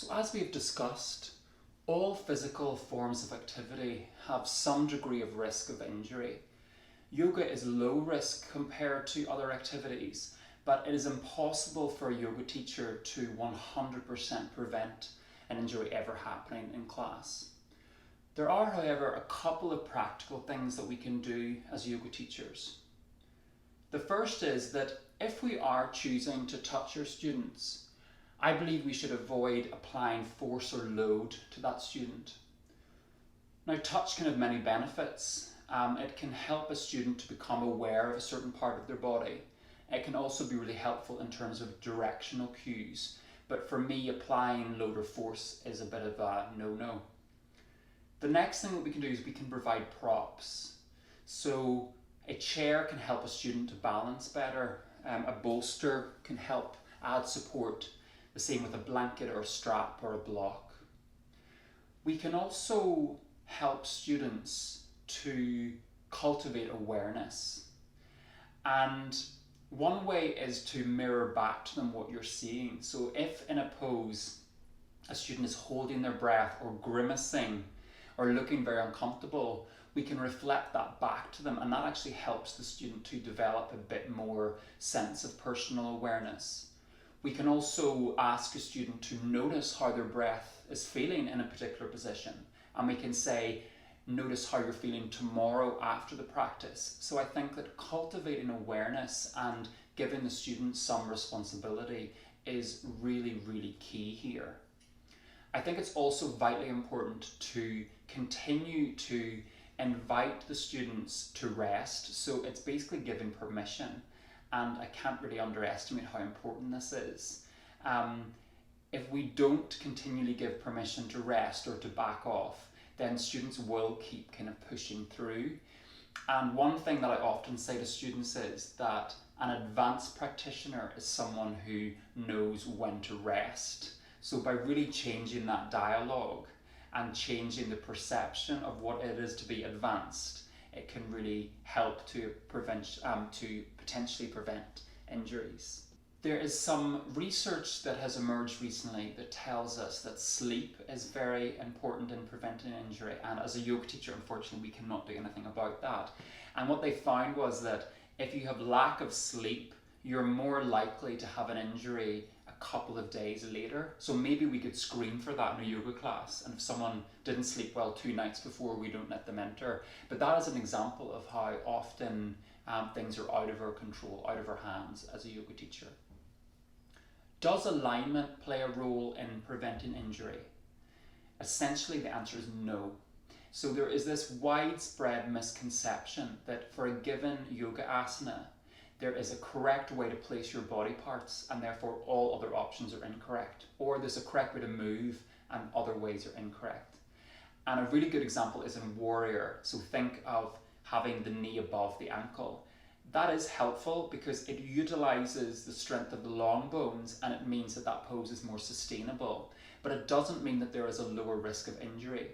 So as we've discussed, all physical forms of activity have some degree of risk of injury. Yoga is low risk compared to other activities, but it is impossible for a yoga teacher to 100% prevent an injury ever happening in class. There are, however, a couple of practical things that we can do as yoga teachers. The first is that if we are choosing to touch our students, I believe we should avoid applying force or load to that student. Now, touch can have many benefits. It can help a student to become aware of a certain part of their body. It can also be really helpful in terms of directional cues. But for me, applying load or force is a bit of a no-no. The next thing that we can do is we can provide props. So a chair can help a student to balance better. A bolster can help add support. The same with a blanket or a strap or a block. We can also help students to cultivate awareness. And one way is to mirror back to them what you're seeing. So if in a pose, a student is holding their breath or grimacing or looking very uncomfortable, we can reflect that back to them, and that actually helps the student to develop a bit more sense of personal awareness. We can also ask a student to notice how their breath is feeling in a particular position, and we can say, notice how you're feeling tomorrow after the practice. So I think that cultivating awareness and giving the student some responsibility is really, really key here. I think it's also vitally important to continue to invite the students to rest. So it's basically giving permission, and I can't really underestimate how important this is. If we don't continually give permission to rest or to back off, then students will keep kind of pushing through. And one thing that I often say to students is that an advanced practitioner is someone who knows when to rest. So by really changing that dialogue and changing the perception of what it is to be advanced, it can really help to potentially prevent injuries. There is some research that has emerged recently that tells us that sleep is very important in preventing injury, and as a yoga teacher, unfortunately, we cannot do anything about that. And what they found was that if you have lack of sleep, you're more likely to have an injury a couple of days later. So maybe we could screen for that in a yoga class, and if someone didn't sleep well 2 nights before, we don't let them enter. But that is an example of how often things are out of our control, out of our hands as a yoga teacher. Does alignment play a role in preventing injury? Essentially, the answer is no. So there is this widespread misconception that for a given yoga asana, there is a correct way to place your body parts, and therefore all other options are incorrect. Or there's a correct way to move and other ways are incorrect. And a really good example is in warrior. So think of having the knee above the ankle. That is helpful because it utilizes the strength of the long bones, and it means that that pose is more sustainable. But it doesn't mean that there is a lower risk of injury.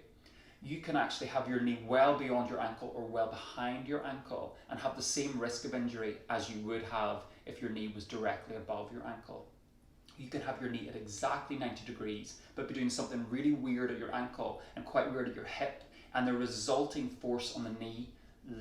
You can actually have your knee well beyond your ankle or well behind your ankle and have the same risk of injury as you would have if your knee was directly above your ankle. You can have your knee at exactly 90 degrees, but be doing something really weird at your ankle and quite weird at your hip, and the resulting force on the knee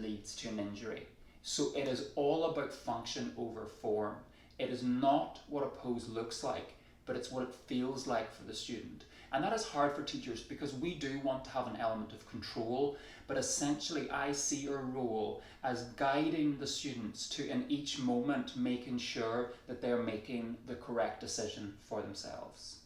leads to an injury. So it is all about function over form. It is not what a pose looks like, but it's what it feels like for the student. And that is hard for teachers because we do want to have an element of control, but essentially I see our role as guiding the students to, in each moment, making sure that they're making the correct decision for themselves.